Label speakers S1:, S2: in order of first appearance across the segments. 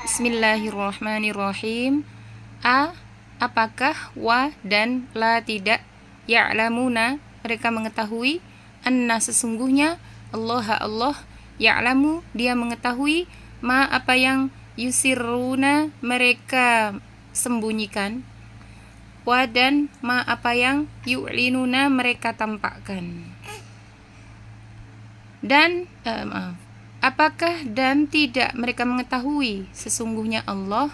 S1: Bismillahirrahmanirrahim. Apakah, wa dan la tidak, ya'lamuna mereka mengetahui, anna sesungguhnya, Allah ya'lamu dia mengetahui, ma apa yang yusirruna mereka sembunyikan, wa dan ma apa yang yu'linuna mereka tampakkan. Dan apakah dan tidak mereka mengetahui sesungguhnya Allah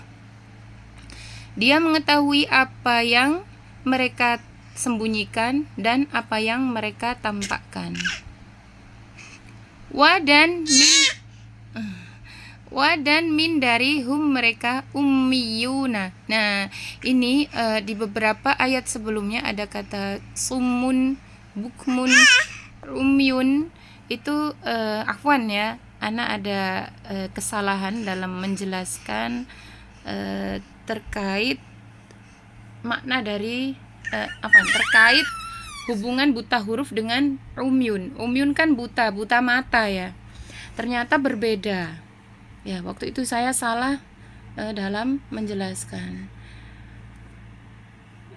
S1: dia mengetahui apa yang mereka sembunyikan dan apa yang mereka tampakkan. Wa dan min dari hum mereka ummiyuna. Nah, ini di beberapa ayat sebelumnya ada kata summun, bukmun, umyun. Itu afwan ya, ana ada kesalahan dalam menjelaskan terkait makna dari terkait hubungan buta huruf dengan umyun. Umyun kan buta mata ya. Ternyata berbeda. Ya, waktu itu saya salah dalam menjelaskan.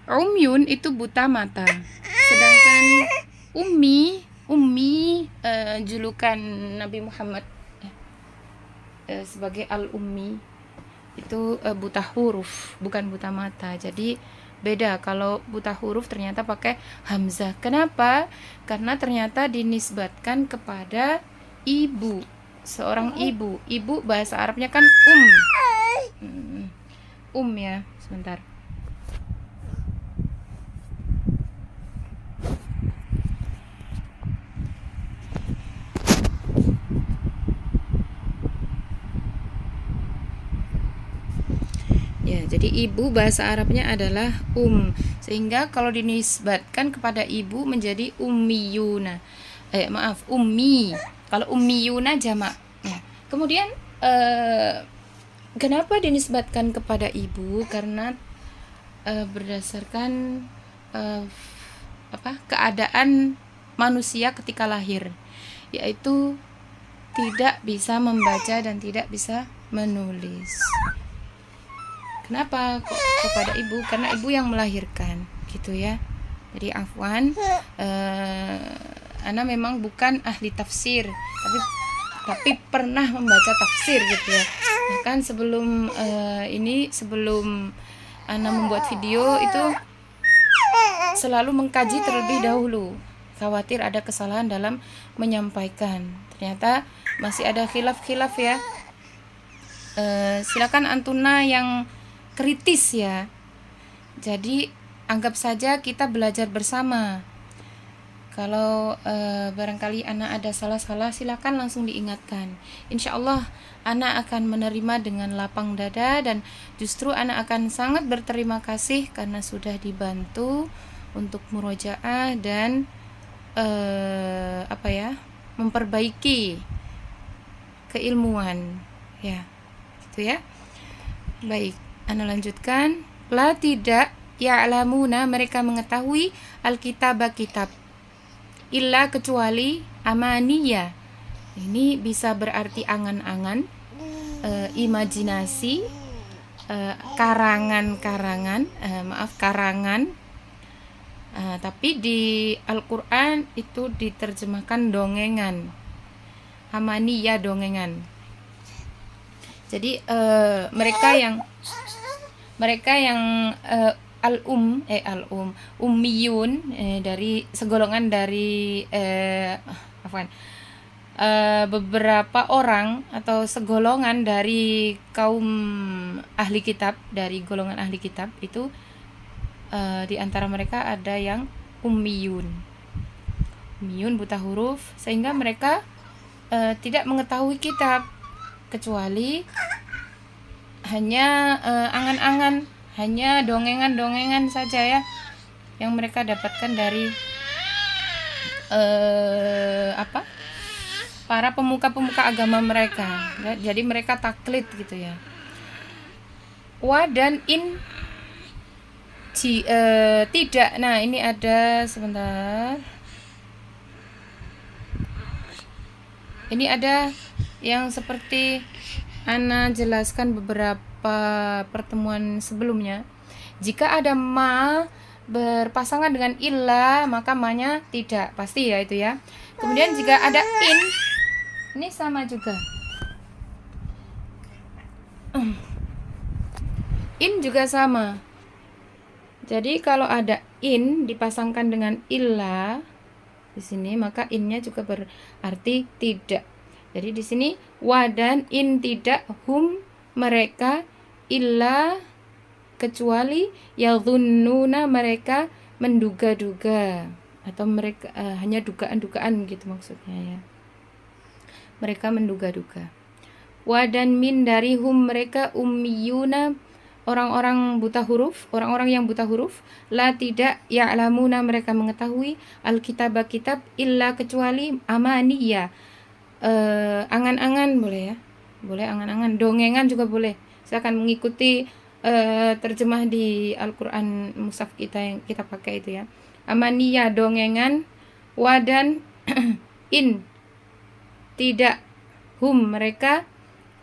S1: Umyun itu buta mata. Sedangkan ummi julukan Nabi Muhammad sebagai al-ummi itu buta huruf, bukan buta mata. Jadi beda. Kalau buta huruf ternyata pakai hamzah. Kenapa? Karena ternyata dinisbatkan kepada ibu, seorang ibu. Ibu bahasa Arabnya kan ya. Sebentar. Ya, jadi ibu bahasa Arabnya adalah sehingga kalau dinisbatkan kepada ibu menjadi ummiyuna. Ummi. Kalau ummiyuna jamak. Ya. Kemudian kenapa dinisbatkan kepada ibu? Karena berdasarkan keadaan manusia ketika lahir, yaitu tidak bisa membaca dan tidak bisa menulis. Kenapa kok kepada ibu? Karena ibu yang melahirkan, gitu ya. Jadi afwan, ana memang bukan ahli tafsir, tapi pernah membaca tafsir gitu ya. Bahkan sebelum sebelum ana membuat video itu selalu mengkaji terlebih dahulu, khawatir ada kesalahan dalam menyampaikan. Ternyata masih ada khilaf ya. Silakan antuna yang kritis ya. Jadi anggap saja kita belajar bersama. Kalau barangkali anak ada salah-salah, silakan langsung diingatkan. Insya Allah anak akan menerima dengan lapang dada, dan justru anak akan sangat berterima kasih karena sudah dibantu untuk murojaah dan memperbaiki keilmuan ya, gitu ya. Baik, ana lanjutkan. La tidak ya'lamuna mereka mengetahui alkitab kitab, illa kecuali amaniya. Ini bisa berarti angan-angan, imajinasi, karangan. Tapi di Al-Quran itu diterjemahkan dongengan. Amaniya dongengan. Jadi mereka yang ummiyun, dari segolongan dari beberapa orang atau segolongan dari kaum ahli kitab, dari golongan ahli kitab itu, di antara mereka ada yang ummiyun buta huruf, sehingga mereka tidak mengetahui kitab kecuali hanya angan-angan, hanya dongengan saja ya, yang mereka dapatkan dari para pemuka agama mereka. Jadi mereka taklid gitu ya. Wa dan in tidak. Nah, ini ada sebentar. Ini ada yang seperti Ana jelaskan beberapa pertemuan sebelumnya. Jika ada ma berpasangan dengan illa, maka ma-nya tidak, pasti ya itu ya. Kemudian jika ada in, ini sama juga. In juga sama. Jadi kalau ada in dipasangkan dengan illa di sini, maka innya juga berarti tidak. Jadi di sini wa dan in tidak, hum mereka, illa kecuali, yadhunnuna mereka menduga-duga, atau mereka hanya dugaan-dugaan gitu maksudnya ya. Mereka menduga-duga. Wa dan min dari hum mereka, ummiyuna orang-orang buta huruf, orang-orang yang buta huruf, la tidak, ya'lamuna mereka mengetahui, alkitab kitab, illa kecuali, amaniya angan-angan boleh ya, boleh angan-angan, dongengan juga boleh. Saya akan mengikuti terjemah di Al-Quran mushaf kita yang kita pakai itu ya. Amaniya dongengan, wadan in tidak, hum mereka,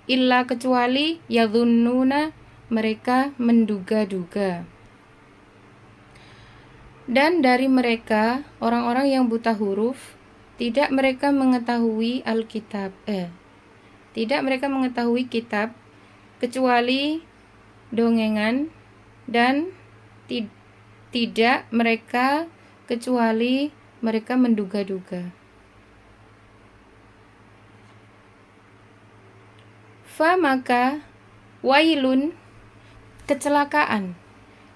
S1: illa kecuali, yadhunnuna mereka menduga-duga. Dan dari mereka orang-orang yang buta huruf, tidak mereka mengetahui Alkitab, tidak mereka mengetahui kitab kecuali dongengan, dan tidak mereka kecuali mereka menduga-duga. Fa maka wailun kecelakaan,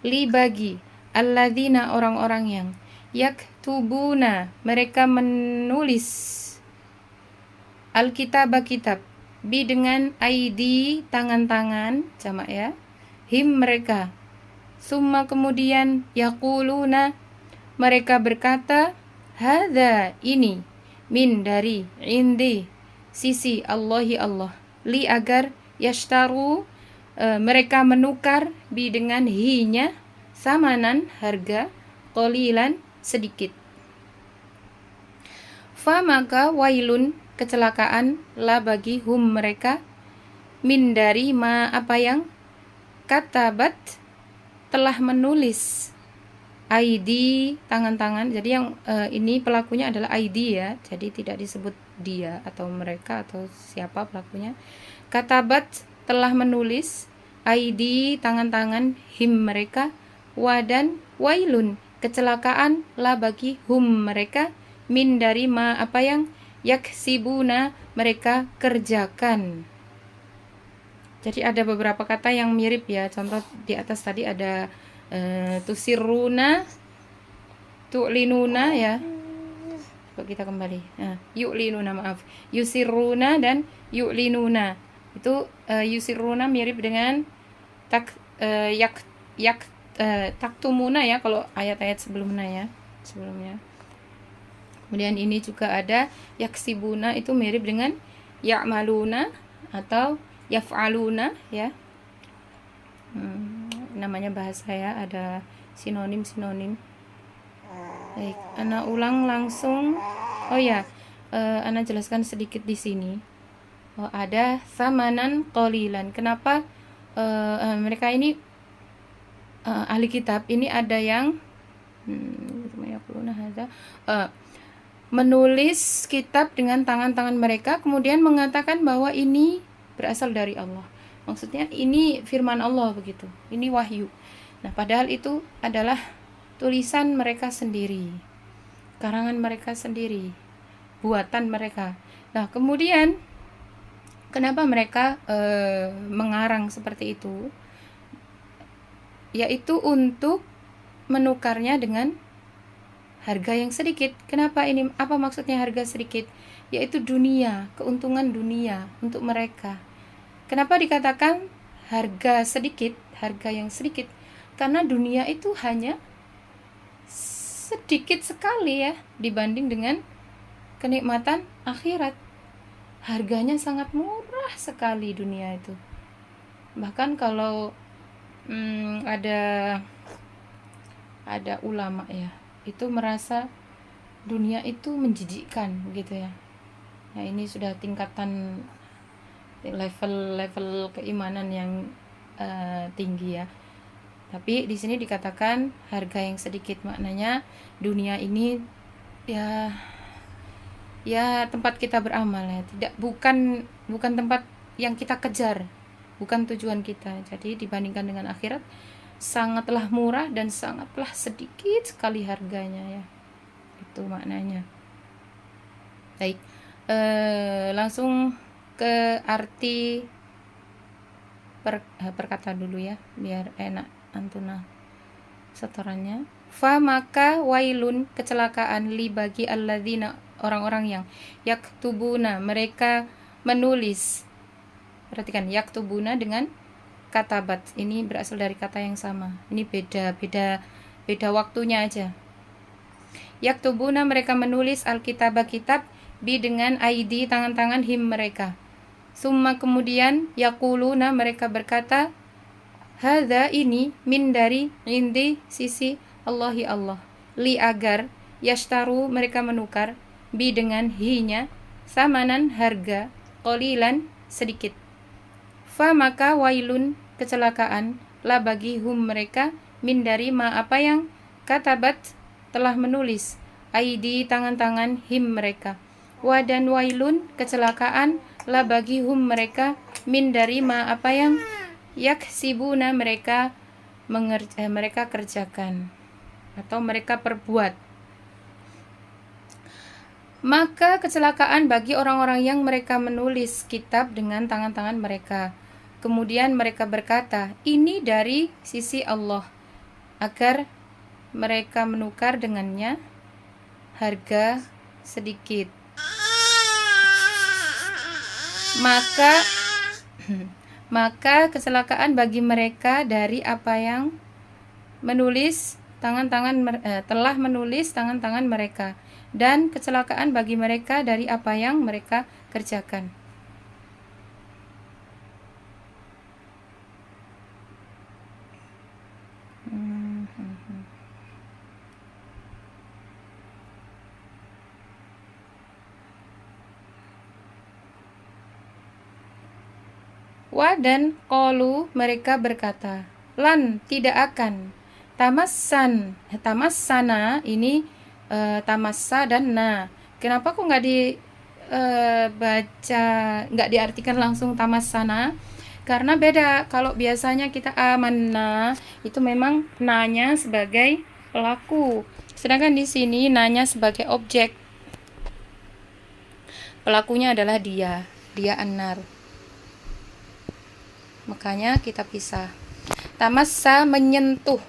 S1: li bagi, alladzina orang-orang yang, yaktubuna mereka menulis, alkitab kitab, bi dengan aidi tangan-tangan, jamak ya, him mereka, summa kemudian, yaquluna mereka berkata, hadza ini, min dari, indi sisi, Allahi Allah, li agar, yashtaru mereka menukar, bi dengan hi-nya, samanan harga, qalilan sedikit. Fa maka wailun kecelakaan, la bagi hum mereka, min dari ma apa yang, katabat telah menulis, aidi tangan-tangan. Jadi yang ini pelakunya adalah aidi ya, jadi tidak disebut dia atau mereka atau siapa pelakunya. Katabat telah menulis, aidi tangan-tangan, him mereka, wadan wailun kecelakaan, la bagi hum mereka, min dari ma apa yang, yaksibuna mereka kerjakan. Jadi ada beberapa kata yang mirip ya. Contoh di atas tadi ada tusiruna, tu'linuna ya. Coba kita kembali. Yu'linuna, maaf. Yusiruna dan yu'linuna. Itu yusiruna mirip dengan taktumuna ya kalau ayat-ayat sebelumnya. Kemudian ini juga ada yaksibuna, itu mirip dengan ya'maluna atau yaf'aluna ya. Namanya bahasa ya, ada sinonim. Baik, ana ulang langsung. Oh ya, ana jelaskan sedikit di sini. Ada samanan qalilan. Kenapa mereka ini ahli kitab ini ada yang menulis kitab dengan tangan-tangan mereka, kemudian mengatakan bahwa ini berasal dari Allah. Maksudnya ini firman Allah begitu. Ini wahyu. Nah, padahal itu adalah tulisan mereka sendiri, karangan mereka sendiri, buatan mereka. Nah, kemudian kenapa mereka mengarang seperti itu? Yaitu untuk menukarnya dengan harga yang sedikit. Kenapa ini? Apa maksudnya harga sedikit? Yaitu dunia, keuntungan dunia untuk mereka. Kenapa dikatakan harga sedikit, harga yang sedikit? Karena dunia itu hanya sedikit sekali ya dibanding dengan kenikmatan akhirat. Harganya sangat murah sekali dunia itu. Bahkan kalau ada ulama ya, itu merasa dunia itu menjijikkan gitu ya. Nah, ini sudah tingkatan level keimanan yang tinggi ya. Tapi di sini dikatakan harga yang sedikit, maknanya dunia ini ya tempat kita beramal ya, bukan tempat yang kita kejar, bukan tujuan kita. Jadi dibandingkan dengan akhirat sangatlah murah dan sangatlah sedikit sekali harganya ya. Itu maknanya. Baik, langsung ke arti perkata dulu ya, biar enak antuna setorannya. Fa maka wailun, kecelakaan, li bagi alladzina, orang-orang yang yaktubuna, mereka menulis. Perhatikan, yaktubuna dengan katabat, ini berasal dari kata yang sama. Ini beda waktunya aja. Yaktubuna, mereka menulis, alkitabah, kitab, bi dengan ID, tangan-tangan, him mereka. Summa, kemudian, yakuluna, mereka berkata, hadza, ini, min, dari, indi, sisi Allahi, Allah, li, agar, yashtaru, mereka menukar, bi dengan hi-nya, samanan, harga, qalilan, sedikit. Fa maka wailun, kecelakaan, la bagi hum mereka, min dari ma apa yang katabat telah menulis, aidi tangan-tangan, him mereka. Wa dan wailun, kecelakaan, la bagi hum mereka, min dari ma apa yang yaksibuna mereka kerjakan atau mereka perbuat. Maka kecelakaan bagi orang-orang yang mereka menulis kitab dengan tangan-tangan mereka. Kemudian mereka berkata, ini dari sisi Allah, agar mereka menukar dengannya harga sedikit. Maka kecelakaan bagi mereka dari apa yang telah menulis tangan-tangan mereka, dan kecelakaan bagi mereka dari apa yang mereka kerjakan. Wa dan qalu, mereka berkata, lan, tidak akan, tamassana ini tamassa dan na. Kenapa kok nggak nggak diartikan langsung tamassana? Karena beda. Kalau biasanya kita amanna itu memang nanya sebagai pelaku, sedangkan di sini nanya sebagai objek. Pelakunya adalah dia annar. Makanya kita pisah. Tamassa, menyentuh.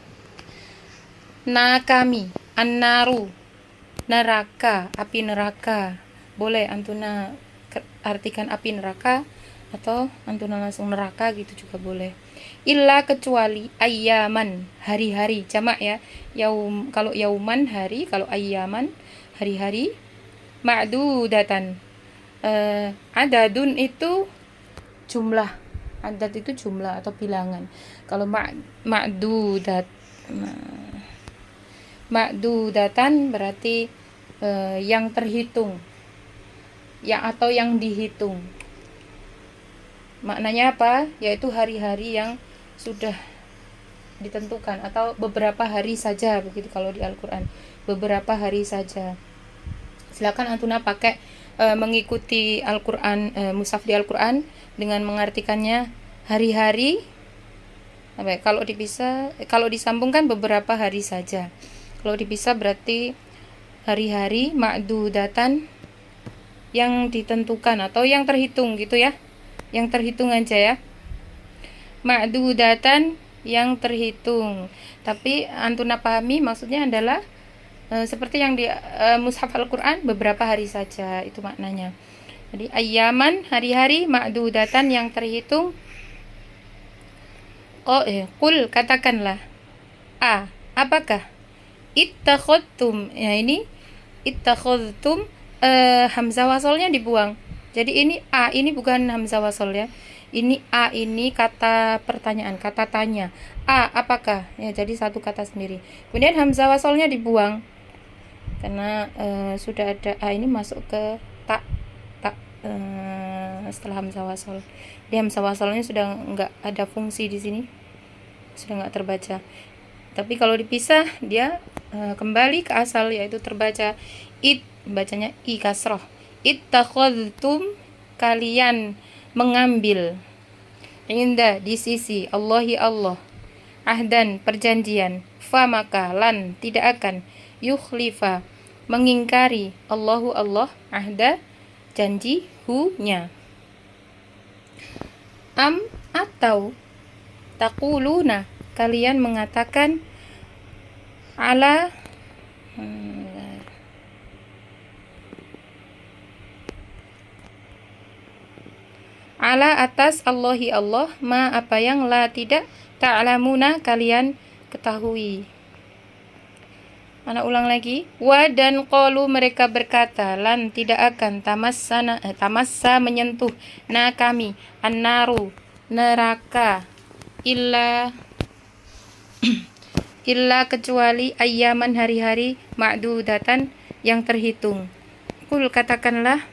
S1: Na, kami. Annaru, neraka, api neraka. Boleh antuna artikan api neraka, atau antuna langsung neraka gitu juga boleh. Illa, kecuali, ayyaman, hari-hari, jamak ya. Kalau yauman hari, kalau ayyaman hari-hari. Ma'dudatan, adadun itu jumlah. Adat itu jumlah atau bilangan. Kalau ma'dudatan berarti yang terhitung, atau yang dihitung. Maknanya apa? Yaitu hari-hari yang sudah ditentukan, atau beberapa hari saja, begitu kalau di Al-Quran, beberapa hari saja. Silakan antuna pakai mengikuti Al-Quran, mushaf di Al-Quran dengan mengartikannya hari-hari. Kalau disambungkan beberapa hari saja. Kalau dipisah berarti hari-hari, ma'dudatan, yang ditentukan atau yang terhitung gitu ya. Yang terhitung aja ya. Ma'dudatan, yang terhitung. Tapi antuna pahami maksudnya adalah seperti yang di mushaf Al-Quran, beberapa hari saja, itu maknanya. Jadi ayyaman, hari-hari, ma'dudatan, yang terhitung. Qul, katakanlah, apakah ittakhadtum, ya ini ittakhadtum, hamzah wasolnya dibuang. Jadi ini bukan hamzah wasol ya. Ini ini kata pertanyaan, kata tanya. Apakah? Ya, jadi satu kata sendiri. Kemudian hamzah wasolnya dibuang. Karena sudah ada ini masuk ke setelah hamzah wasol. Di hamzah wasolnya sudah nggak ada fungsi di sini, sudah nggak terbaca. Tapi kalau dipisah dia kembali ke asal, yaitu terbaca it, bacanya i kasroh. Ittakhadtum, kalian mengambil, inda, di sisi, Allahi Allah, ahdan, perjanjian, fa, maka, lan, tidak akan, yukhlifa, mengingkari, Allahu Allah, ahda, janji, hu-nya. Am, atau, taquluna, kalian mengatakan, ala, ala, atas, Allahi Allah, ma, apa yang, la, tidak, ta'lamuna, kalian ketahui. Anak ulang lagi. Wa, dan qalu, mereka berkata, lan, tidak akan, tamassa, menyentuh, na, kami, annaru, neraka, illa kecuali ayyaman, hari-hari, ma'dudatan, yang terhitung. Kul, katakanlah,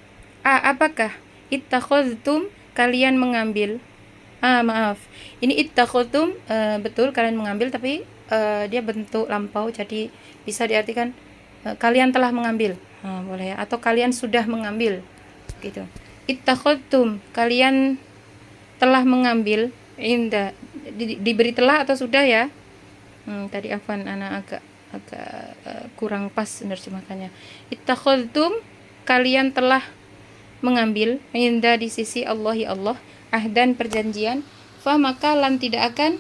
S1: apakah ittakhadtum, kalian mengambil, maaf, ini ittakhadtum, betul kalian mengambil, tapi dia bentuk lampau, jadi bisa diartikan kalian telah mengambil, boleh ya, atau kalian sudah mengambil, gitu. Ittakhadtum, kalian telah mengambil, inda, diberi telah atau sudah ya. Tadi afwan, anak agak kurang pas menerjemahkannya. Ittakhadtum, kalian telah mengambil, inda, di sisi, Allahi Allah, ahdan, perjanjian, fa, maka, lan, tidak akan,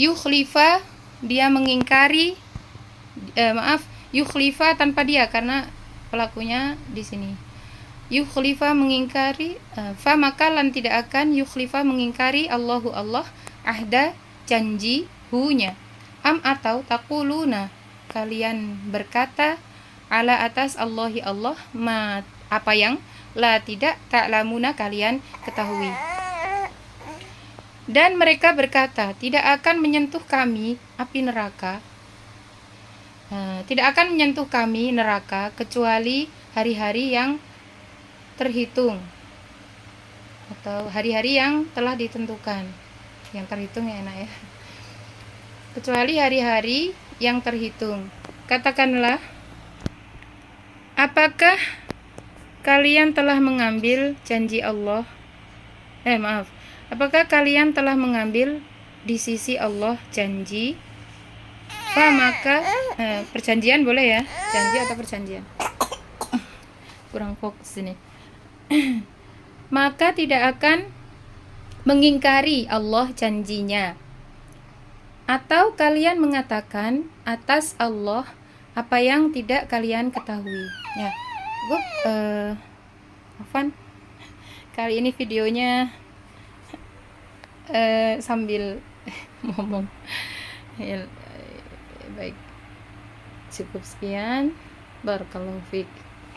S1: yukhlifa, dia mengingkari, yukhlifa tanpa dia karena pelakunya di sini. Yukhlifa, mengingkari, fa, maka, lan, tidak akan, yukhlifa, mengingkari, Allahu Allah, ahda, janji, hu-nya. Am, atau, taquluna, kalian berkata, ala, atas, Allahi Allah, ma, apa yang, la, tidak, ta'lamuna, kalian ketahui. Dan mereka berkata, tidak akan menyentuh kami api neraka, tidak akan menyentuh kami neraka kecuali hari-hari yang terhitung, atau hari-hari yang telah ditentukan. Yang terhitung ya enak ya, kecuali hari-hari yang terhitung. Katakanlah, apakah kalian telah mengambil janji Allah, apakah kalian telah mengambil di sisi Allah janji, fa, maka, perjanjian boleh ya, janji atau perjanjian, kurang fokus ini. Maka tidak akan mengingkari Allah janjinya, atau kalian mengatakan atas Allah apa yang tidak kalian ketahui. Ya, Afan, kali ini videonya sambil ngomong. Baik, cukup sekian. Barakallahu fiik.